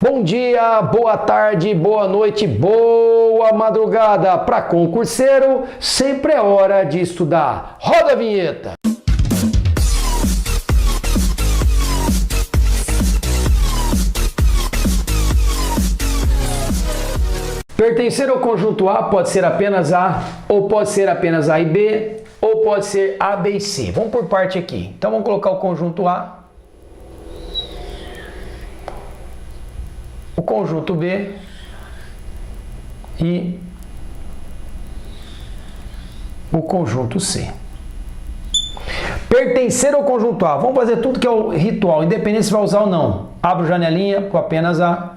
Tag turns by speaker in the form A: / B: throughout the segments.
A: Bom dia, boa tarde, boa noite, boa madrugada. Para concurseiro, sempre é hora de estudar. Roda a vinheta! Pertencer ao conjunto A pode ser apenas A, ou pode ser apenas A e B, ou pode ser A, B e C. Vamos por parte aqui. Então vamos colocar o conjunto A, o conjunto B e o conjunto C. Pertencer ao conjunto A. Vamos fazer tudo que é o ritual, independente se vai usar ou não. Abro janelinha com apenas A.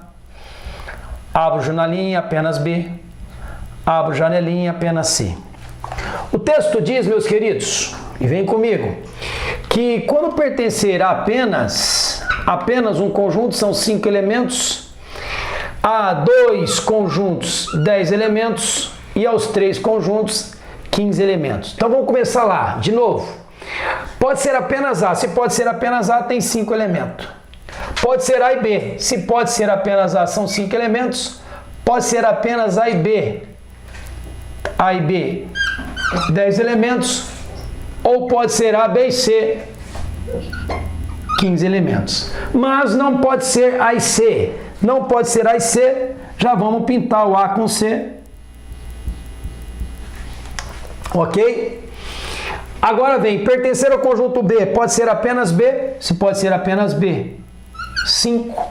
A: Abro janelinha, apenas B. Abro janelinha, apenas C. O texto diz, meus queridos, e vem comigo, que quando pertencer a apenas um conjunto, são 5 elementos, a 2 conjuntos, 10 elementos, e aos 3 conjuntos, 15 elementos. Então vamos começar lá, de novo. Pode ser apenas A. Se pode ser apenas A, tem 5 elementos. Pode ser A e B. Se pode ser apenas A, são 5 elementos. Pode ser apenas A e B. A e B, 10 elementos. Ou pode ser A, B e C, 15 elementos. Mas não pode ser A e C. Não pode ser A e C. Já vamos pintar o A com C. Ok? Agora vem, pertencer ao conjunto B. Pode ser apenas B. Se pode ser apenas B, 5.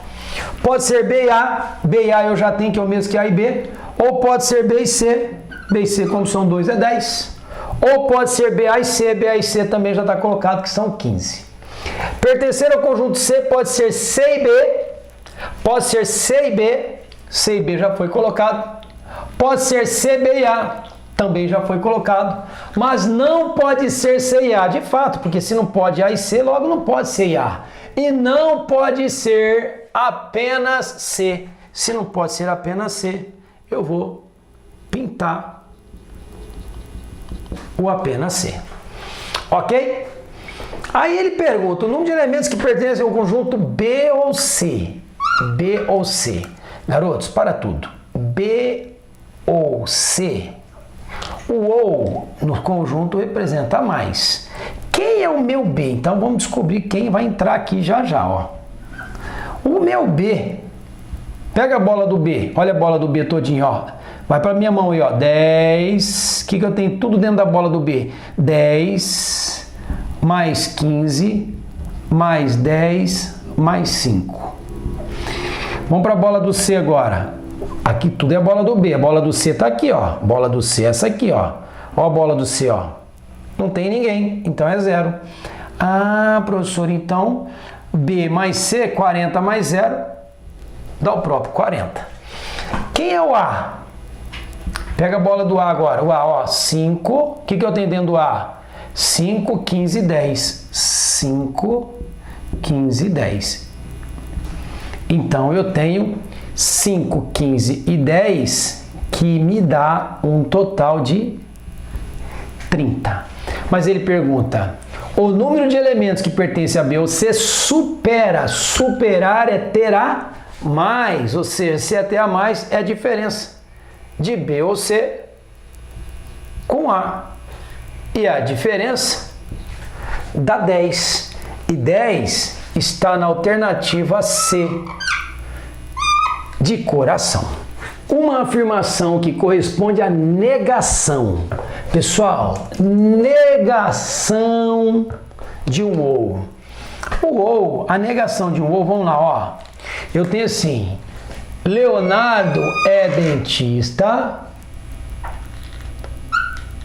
A: Pode ser B e A. B e A eu já tenho, que é o mesmo que A e B. Ou pode ser B e C. B e C, como são 2, é 10. Ou pode ser BA e C. BA e C também já está colocado, que são 15. Pertencer ao conjunto C pode ser C e B. Pode ser C e B. C e B já foi colocado. Pode ser C, B e A. Também já foi colocado. Mas não pode ser C e A, de fato, porque se não pode A e C, logo não pode C e A. E não pode ser apenas C. Se não pode ser apenas C, eu vou pintar o apenas C. Ok? Aí ele pergunta o número de elementos que pertencem ao conjunto B ou C. B ou C. Garotos, para tudo. B ou C. O ou no conjunto representa mais. Quem é o meu B? Então vamos descobrir quem vai entrar aqui já já, ó. O meu B. Pega a bola do B. Olha a bola do B todinho, ó. Vai para minha mão aí, ó. 10. O que eu tenho tudo dentro da bola do B? 10 mais 15 mais 10 mais 5. Vamos para a bola do C agora. Aqui tudo é a bola do B. A bola do C tá aqui, ó. A bola do C é essa aqui, ó. Ó a bola do C, ó. Não tem ninguém, então é 0. Ah, professor, então B mais C, 40 mais 0, dá o próprio 40. Quem é o A? Pega a bola do A agora. O A, ó, 5. O que eu tenho dentro do A? 5, 15 e 10. 5, 15 e 10. Então eu tenho 5, 15 e 10, que me dá um total de 30. Mas ele pergunta, o número de elementos que pertence a B ou C supera. Superar é ter a mais, ou seja, se é ter a mais, é a diferença de B ou C com A. E a diferença dá 10. E 10 está na alternativa C, de coração. Uma afirmação que corresponde à negação. Pessoal, negação de um ou. O ou, a negação de um ou, vamos lá, ó. Eu tenho assim, Leonardo é dentista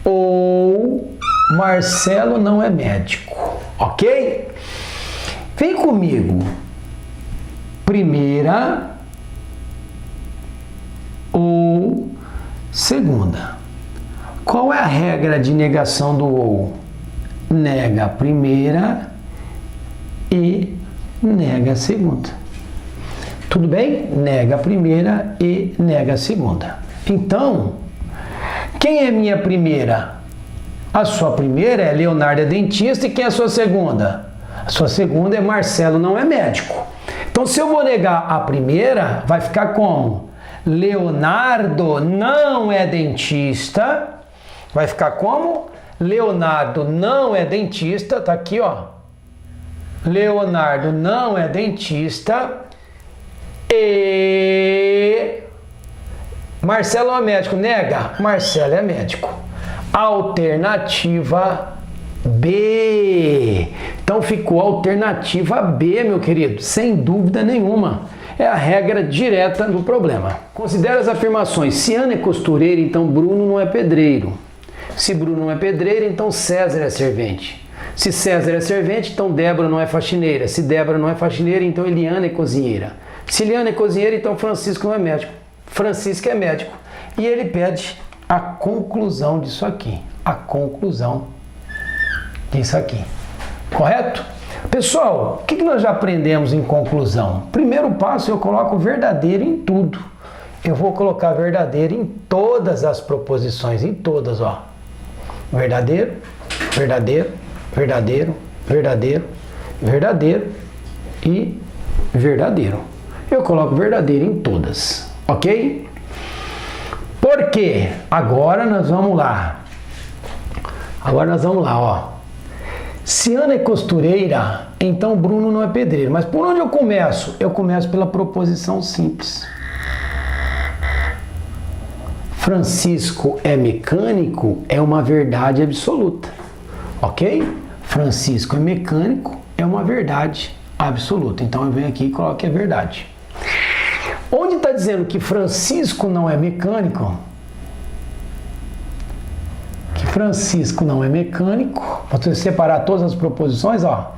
A: ou Marcelo não é médico, ok? Vem comigo. Primeira ou segunda. Qual é a regra de negação do ou? Nega a primeira e nega a segunda. Tudo bem? Nega a primeira e nega a segunda. Então, quem é minha primeira? A sua primeira é Leonardo é dentista, e quem é a sua segunda? A sua segunda é Marcelo não é médico. Então, se eu vou negar a primeira, vai ficar como? Leonardo não é dentista. Vai ficar como? Leonardo não é dentista. Tá aqui, ó. Leonardo não é dentista. E Marcelo é médico. Nega? Marcelo é médico. Alternativa B. Então ficou alternativa B, meu querido, sem dúvida nenhuma. É a regra direta do problema. Considere as afirmações. Se Ana é costureira, então Bruno não é pedreiro. Se Bruno não é pedreiro, então César é servente. Se César é servente, então Débora não é faxineira. Se Débora não é faxineira, então Eliana é cozinheira. Se Eliana é cozinheira, então Francisco não é médico. Francisco é médico. E ele pede a conclusão disso aqui. A conclusão disso aqui. Correto? Pessoal, o que nós já aprendemos em conclusão? Primeiro passo, eu coloco verdadeiro em tudo. Eu vou colocar verdadeiro em todas as proposições, em todas, ó. Verdadeiro, verdadeiro, verdadeiro, verdadeiro, verdadeiro e verdadeiro. Eu coloco verdadeiro em todas, ok? Por quê? Agora nós vamos lá. Ó. Se Ana é costureira, então Bruno não é pedreiro. Mas por onde eu começo? Eu começo pela proposição simples. Francisco é mecânico é uma verdade absoluta. Ok? Francisco é mecânico é uma verdade absoluta. Então eu venho aqui e coloco que é verdade. Onde está dizendo que Francisco não é mecânico? Que Francisco não é mecânico. Vou separar todas as proposições, ó.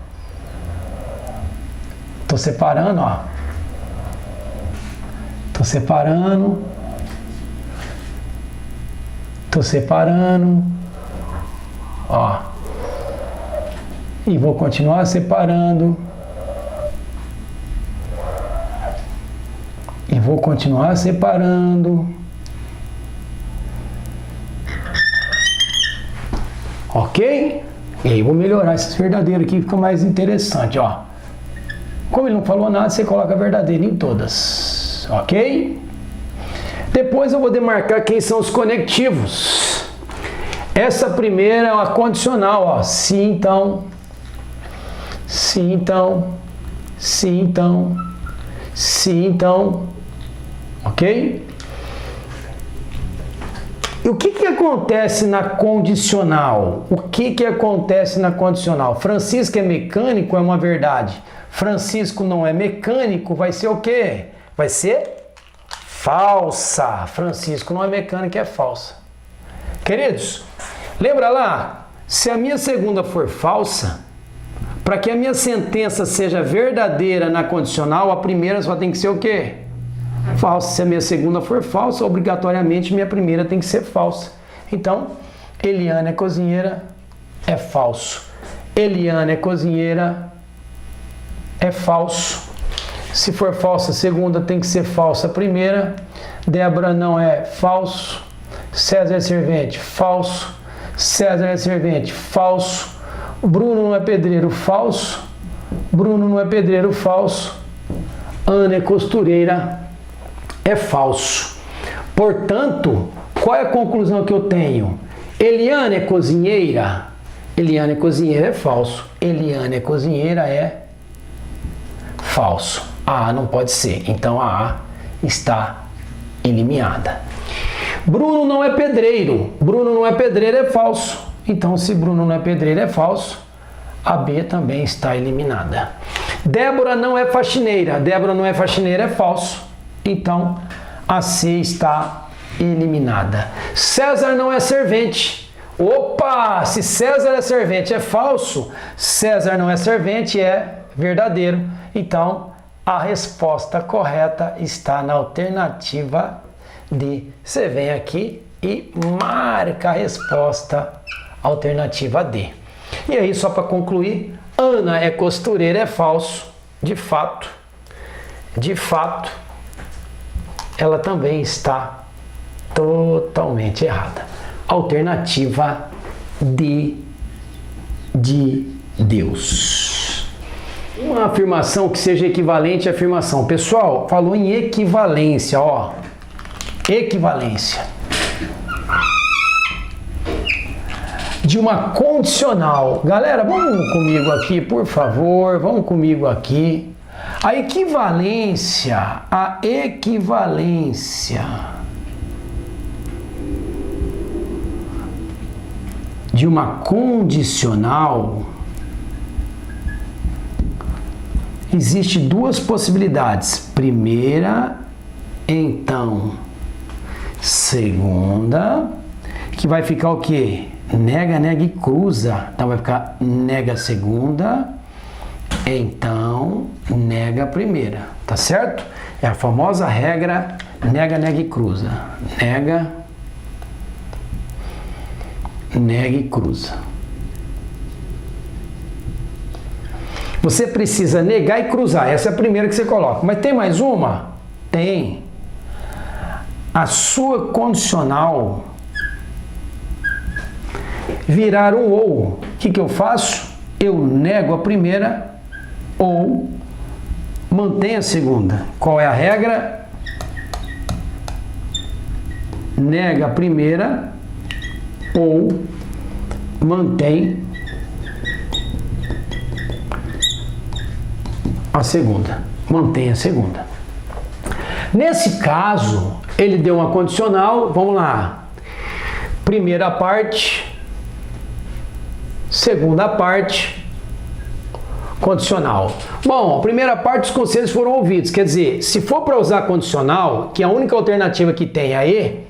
A: Estou separando, ó. Estou separando, ó. E vou continuar separando. E vou continuar separando. Ok? E aí vou melhorar esses verdadeiros aqui, fica mais interessante, ó. Como ele não falou nada, você coloca verdadeiro em todas. Ok? Depois eu vou demarcar quem são os conectivos. Essa primeira é a condicional, ó. Se então, se então, se então, se então, ok? E o que acontece na condicional? O que acontece na condicional? Francisco é mecânico é uma verdade. Francisco não é mecânico, vai ser o quê? Vai ser falsa. Francisco não é mecânico, é falsa. Queridos, lembra lá? Se a minha segunda for falsa, para que a minha sentença seja verdadeira na condicional, a primeira só tem que ser o quê? Falsa. Se a minha segunda for falsa, obrigatoriamente minha primeira tem que ser falsa. Então, Eliana é cozinheira, é falso. Eliana é cozinheira, é falso. Se for falsa a segunda, tem que ser falsa a primeira. Débora não é falso. César é servente, falso. César é servente, falso. Bruno não é pedreiro, falso. Bruno não é pedreiro, falso. Ana é costureira, é falso. Portanto, qual é a conclusão que eu tenho? Eliana é cozinheira? Eliana é cozinheira, é falso. Eliana é cozinheira, é falso. A não pode ser. Então a A está eliminada. Bruno não é pedreiro. Bruno não é pedreiro, é falso. Então, se Bruno não é pedreiro, é falso. A B também está eliminada. Débora não é faxineira. Débora não é faxineira, é falso. Então, a C está eliminada. César não é servente. Opa! Se César é servente, é falso. César não é servente, é verdadeiro. Então, a resposta correta está na alternativa D. Você vem aqui e marca a resposta alternativa D. E aí, só para concluir, Ana é costureira, é falso. De fato, ela também está totalmente errada. Alternativa D de Deus. Uma afirmação que seja equivalente à afirmação. Pessoal, falou em equivalência, ó. Equivalência. De uma condicional. Galera, vamos comigo aqui, por favor. Vamos comigo aqui. A equivalência de uma condicional, existe duas possibilidades. Primeira, então, segunda, que vai ficar o quê? Nega, nega e cruza. Então vai ficar nega segunda, então nega primeira. Tá certo? É a famosa regra nega, nega e cruza. Nega, nega e cruza. Você precisa negar e cruzar. Essa é a primeira que você coloca. Mas tem mais uma? Tem. A sua condicional virar um ou. O que eu faço? Eu nego a primeira ou mantenho a segunda. Qual é a regra? Nega a primeira ou mantém a segunda. Mantém a segunda. Nesse caso, ele deu uma condicional. Vamos lá. Primeira parte, segunda parte, condicional. Bom, a primeira parte, os conselhos foram ouvidos. Quer dizer, se for para usar condicional, que é a única alternativa que tem aí,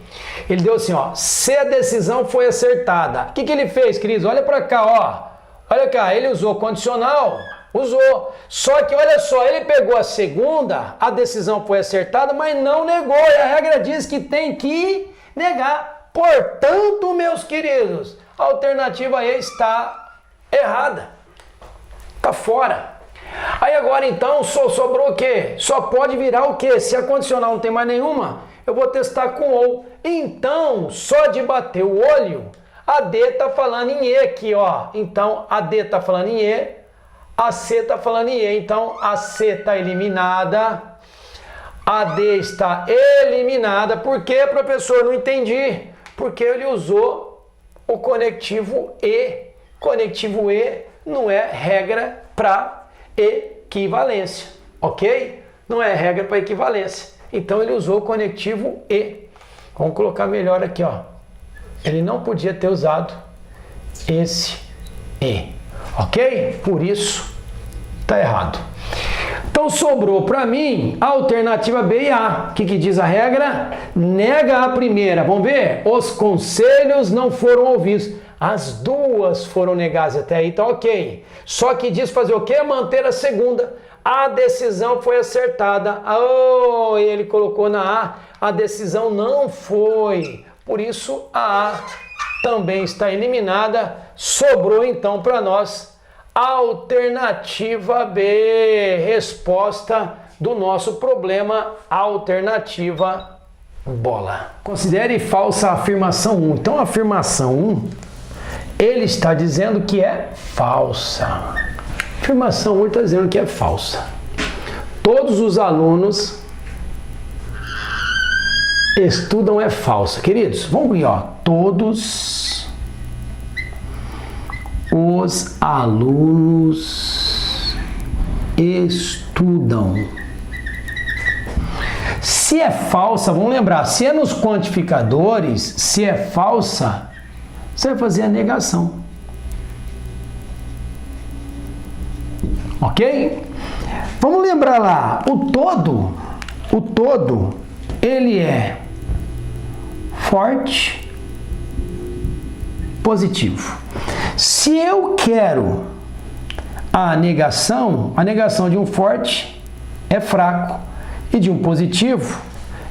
A: ele deu assim, ó, se a decisão foi acertada. O que ele fez, queridos? Olha para cá, ó. Olha cá, ele usou condicional, usou. Só que, olha só, ele pegou a segunda, a decisão foi acertada, mas não negou. E a regra diz que tem que negar. Portanto, meus queridos, a alternativa E está errada. Está fora. Aí agora, então, sobrou o quê? Só pode virar o quê? Se a condicional não tem mais nenhuma, eu vou testar com ou. Então, só de bater o olho, a D está falando em E aqui, ó. Então, a D está falando em E, a C está falando em E. Então, a C está eliminada, a D está eliminada. Por quê, professor? Não entendi. Porque ele usou o conectivo E. Conectivo E não é regra para equivalência, ok? Não é regra para equivalência. Então, ele usou o conectivo E. Vamos colocar melhor aqui, ó. Ele não podia ter usado esse E, ok? Por isso, tá errado. Então, sobrou para mim a alternativa B e A. O que diz a regra? Nega a primeira. Vamos ver? Os conselhos não foram ouvidos. As duas foram negadas. Até aí tá ok. Só que diz fazer o quê? Manter a segunda. A decisão foi acertada. Oh, ele colocou na A. A decisão não foi. Por isso, a A também está eliminada. Sobrou, então, para nós a alternativa B. Resposta do nosso problema, alternativa bola. Considere falsa a afirmação 1. Então, a afirmação 1, ele está dizendo que é falsa. Afirmação 1 está dizendo que é falsa. Todos os alunos estudam é falsa. Queridos, vamos ver, ó. Todos os alunos estudam. Se é falsa, vamos lembrar, se é nos quantificadores, se é falsa, você vai fazer a negação. Ok? Vamos lembrar lá, o todo, ele é forte, positivo. Se eu quero a negação de um forte é fraco e de um positivo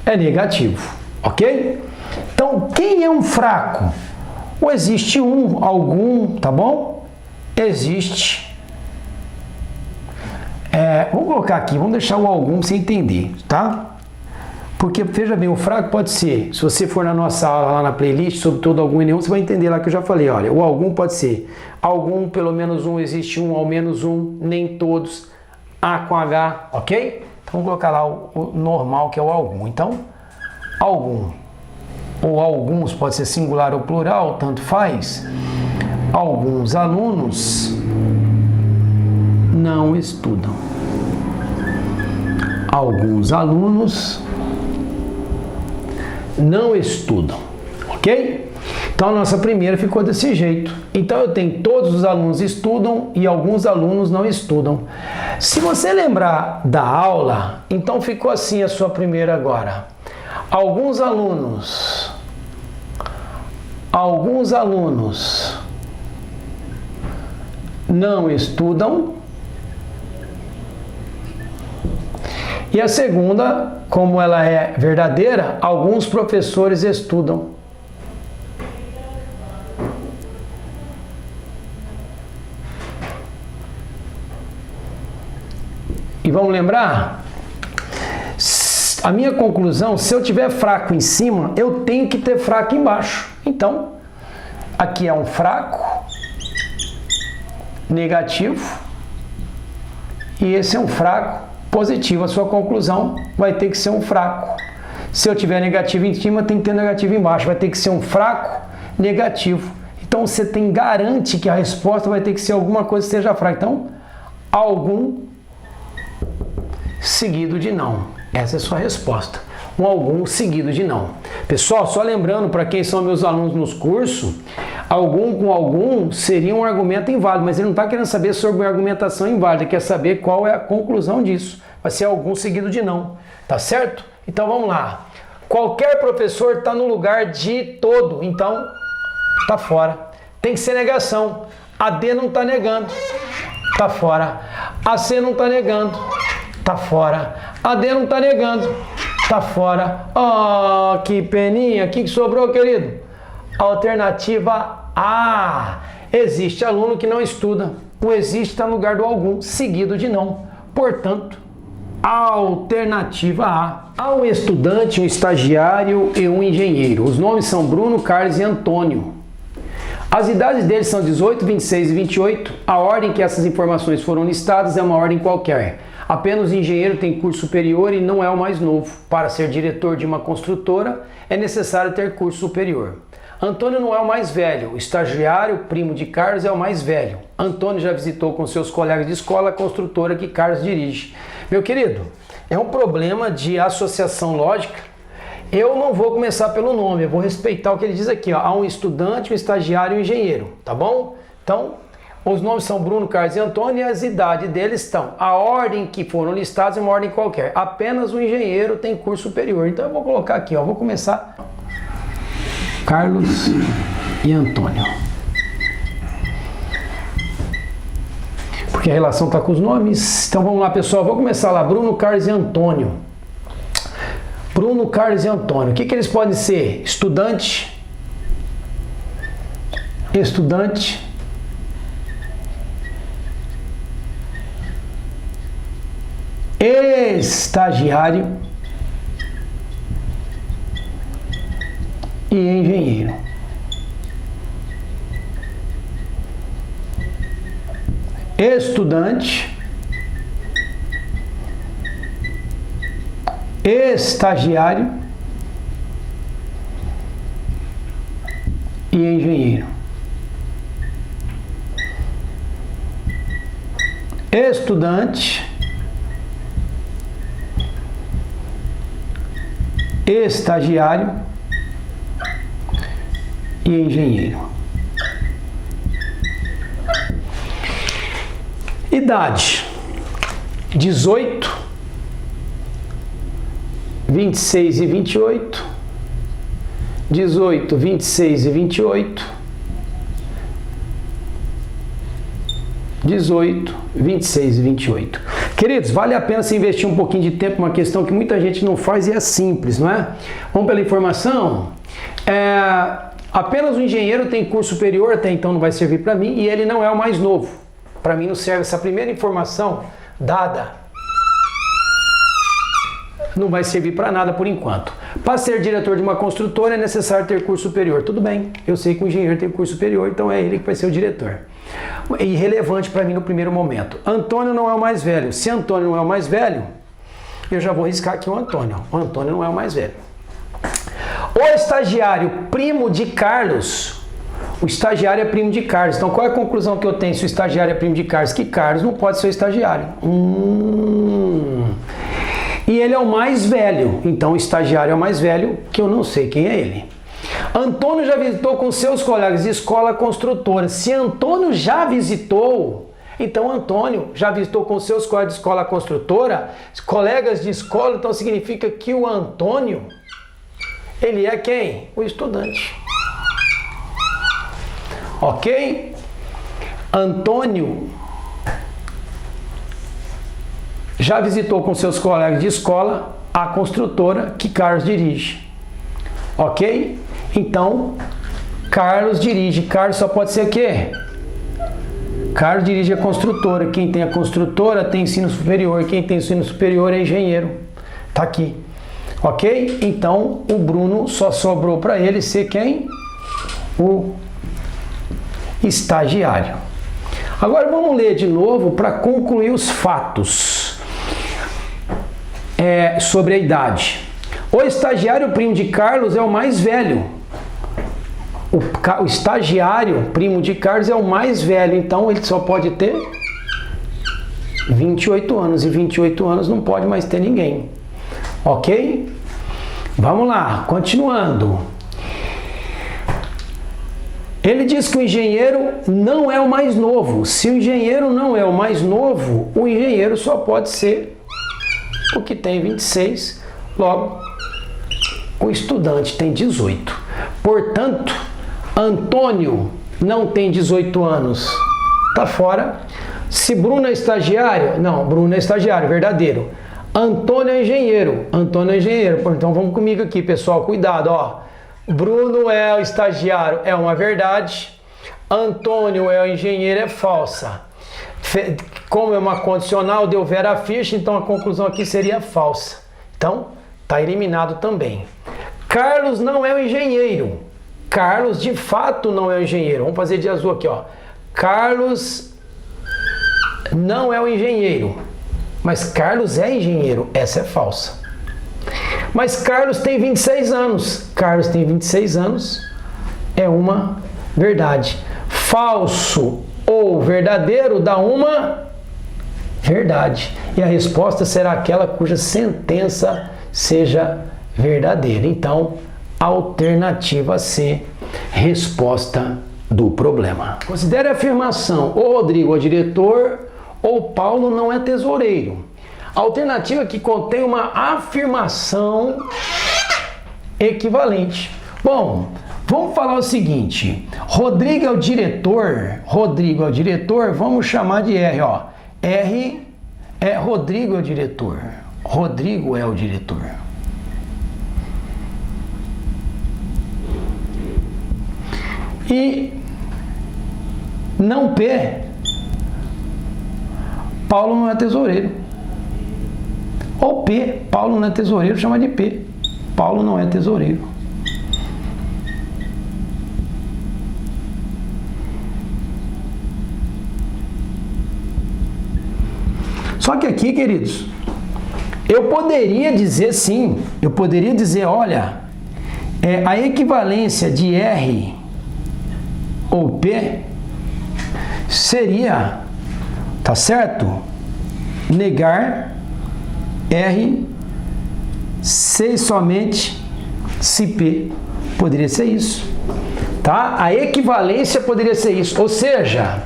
A: é negativo, ok? Então, quem é um fraco? Ou existe algum, tá bom? Existe. Vamos colocar aqui, vamos deixar o algum pra você entender, tá? Porque, veja bem, o fraco pode ser, se você for na nossa aula lá na playlist sobre todo algum e nenhum, você vai entender lá que eu já falei, olha, o algum pode ser algum, pelo menos um, existe um, ao menos um, nem todos, A com H, ok? Então vamos colocar lá o normal, que é o algum. Então, algum ou alguns, pode ser singular ou plural, tanto faz. Alguns alunos não estudam. Alguns alunos não estudam, ok? Então a nossa primeira ficou desse jeito. Então eu tenho todos os alunos estudam e alguns alunos não estudam. Se você lembrar da aula, então ficou assim a sua primeira agora. Alguns alunos não estudam. E a segunda, como ela é verdadeira, alguns professores estudam. E vamos lembrar? A minha conclusão, se eu tiver fraco em cima, eu tenho que ter fraco embaixo. Então, aqui é um fraco, negativo, e esse é um fraco, positivo. A sua conclusão vai ter que ser um fraco. Se eu tiver negativo em cima, tem que ter negativo embaixo. Vai ter que ser um fraco, negativo. Então, você garante que a resposta vai ter que ser alguma coisa que seja fraca. Então, algum seguido de não. Essa é a sua resposta. Um algum seguido de não. Pessoal, só lembrando para quem são meus alunos nos cursos, algum com algum seria um argumento inválido, mas ele não está querendo saber sobre a argumentação inválida, quer saber qual é a conclusão disso. Vai ser algum seguido de não. Tá certo? Então vamos lá. Qualquer professor está no lugar de todo, então tá fora. Tem que ser negação. A D não está negando, tá fora. A C não está negando, tá fora. A D não está negando, tá fora. Oh, que peninha. O que sobrou, querido? Alternativa A. Existe aluno que não estuda. O existe está no lugar do algum, seguido de não. Portanto, alternativa A. Há um estudante, um estagiário e um engenheiro. Os nomes são Bruno, Carlos e Antônio. As idades deles são 18, 26 e 28. A ordem que essas informações foram listadas é uma ordem qualquer. Apenas o engenheiro tem curso superior e não é o mais novo. Para ser diretor de uma construtora, é necessário ter curso superior. Antônio não é o mais velho. O estagiário, primo de Carlos, é o mais velho. Antônio já visitou com seus colegas de escola a construtora que Carlos dirige. Meu querido, é um problema de associação lógica. Eu não vou começar pelo nome, eu vou respeitar o que ele diz aqui. Ó. Há um estudante, um estagiário e um engenheiro, tá bom? Então, os nomes são Bruno, Carlos e Antônio e as idades deles estão. A ordem que foram listados é uma ordem qualquer. Apenas o engenheiro tem curso superior. Então eu vou colocar aqui, ó, vou começar Carlos e Antônio. Porque a relação está com os nomes. Então vamos lá, pessoal. Vou começar lá. Bruno, Carlos e Antônio. Bruno, Carlos e Antônio. O que eles podem ser? Estudante. Estagiário e engenheiro. Estudante, estagiário e engenheiro. Estudante, estagiário e engenheiro. Idade: 18, 26 e 28. 18, 26 e 28. 18, 26 e 28. Queridos, vale a pena se investir um pouquinho de tempo, uma questão que muita gente não faz e é simples, não é? Vamos pela informação. Apenas o engenheiro tem curso superior, até então não vai servir para mim, e ele não é o mais novo. Para mim não serve essa primeira informação dada não vai servir para nada por enquanto. Para ser diretor de uma construtora é necessário ter curso superior. Tudo bem, eu sei que o engenheiro tem curso superior, então é ele que vai ser o diretor. É irrelevante para mim no primeiro momento. Antônio não é o mais velho. Se Antônio não é o mais velho, eu já vou riscar aqui o Antônio. O Antônio não é o mais velho. O estagiário primo de Carlos. O estagiário é primo de Carlos. Então qual é a conclusão que eu tenho se o estagiário é primo de Carlos? Que Carlos não pode ser o estagiário. E ele é o mais velho. Então o estagiário é o mais velho, que eu não sei quem é ele. Antônio já visitou com seus colegas de escola a construtora. Se Antônio já visitou, então Antônio já visitou com seus colegas de escola a construtora, colegas de escola, então significa que o Antônio, ele é quem? O estudante. Ok? Antônio já visitou com seus colegas de escola a construtora que Carlos dirige. Ok? Então, Carlos dirige. Carlos só pode ser o quê? Carlos dirige a construtora. Quem tem a construtora tem ensino superior. Quem tem ensino superior é engenheiro. Tá aqui. Ok? Então, o Bruno só sobrou para ele ser quem? O estagiário. Agora vamos ler de novo para concluir os fatos sobre a idade. O estagiário primo de Carlos é o mais velho. O estagiário primo de Carlos é o mais velho, então ele só pode ter 28 anos. E 28 anos não pode mais ter ninguém. Ok? Vamos lá, continuando. Ele diz que o engenheiro não é o mais novo. Se o engenheiro não é o mais novo, o engenheiro só pode ser o que tem 26. Logo, o estudante tem 18. Portanto, Antônio não tem 18 anos. Tá fora. Se Bruno é estagiário, não, Bruno é estagiário, verdadeiro. Antônio é engenheiro. Antônio é engenheiro. Então vamos comigo aqui, pessoal. Cuidado, ó. Bruno é o estagiário, é uma verdade. Antônio é o engenheiro, é falsa. Como é uma condicional, deu Vera Ficha, então a conclusão aqui seria falsa. Então, tá eliminado também. Carlos não é o engenheiro. Carlos, de fato, não é o engenheiro. Vamos fazer de azul aqui, ó. Carlos não é o engenheiro. Mas Carlos é engenheiro. Essa é falsa. Mas Carlos tem 26 anos. Carlos tem 26 anos. É uma verdade. Falso ou verdadeiro dá uma verdade. E a resposta será aquela cuja sentença seja verdadeira. Então, alternativa C, resposta do problema. Considere a afirmação: o Rodrigo é diretor ou Paulo não é tesoureiro. A alternativa que contém uma afirmação equivalente. Bom, vamos falar o seguinte: Rodrigo é o diretor. Rodrigo é o diretor, vamos chamar de R, ó. R é Rodrigo é o diretor. Rodrigo é o diretor. E não P, Paulo não é tesoureiro. Ou P, Paulo não é tesoureiro, chama de P. Paulo não é tesoureiro. Só que aqui, queridos, eu poderia dizer sim, eu poderia dizer, olha, a equivalência de R ou P seria, tá certo? Negar R se somente se P. Poderia ser isso, tá? A equivalência poderia ser isso, ou seja,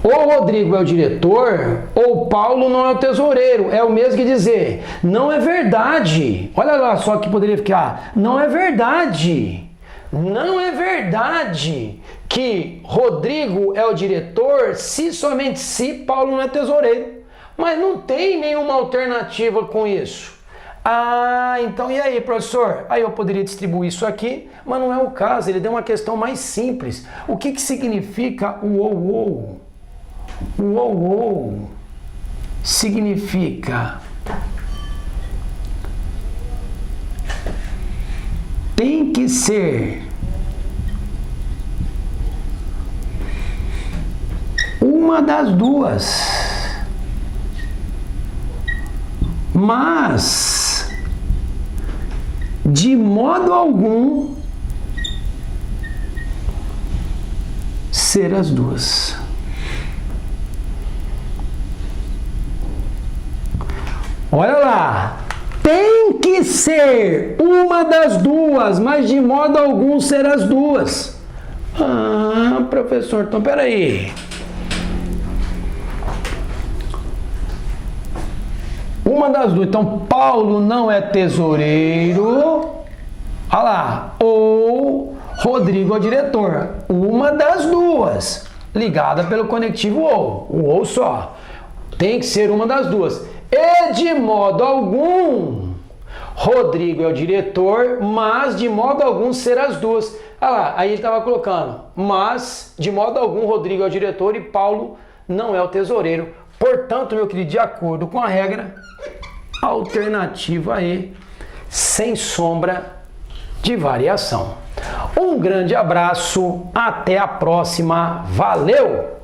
A: ou Rodrigo é o diretor, ou Paulo não é o tesoureiro. É o mesmo que dizer, não é verdade. Olha lá só que poderia ficar, não é verdade. Não é verdade que Rodrigo é o diretor se somente se Paulo não é tesoureiro. Mas não tem nenhuma alternativa com isso. Ah, então e aí, professor? Aí eu poderia distribuir isso aqui, mas não é o caso. Ele deu uma questão mais simples. O que significa o ou? O ou significa tem que ser uma das duas, mas de modo algum ser as duas. Olha lá, tem que ser uma das duas, mas de modo algum ser as duas. Ah, professor, então peraí. Uma das duas. Então, Paulo não é tesoureiro. Olha lá. Ou Rodrigo é o diretor. Uma das duas. Ligada pelo conectivo ou. O ou só. Tem que ser uma das duas. E de modo algum, Rodrigo é o diretor, mas de modo algum ser as duas. Olha lá. Aí ele estava colocando. Mas de modo algum, Rodrigo é o diretor e Paulo não é o tesoureiro. Portanto, meu querido, de acordo com a regra, alternativa E, sem sombra de variação. Um grande abraço, até a próxima, valeu!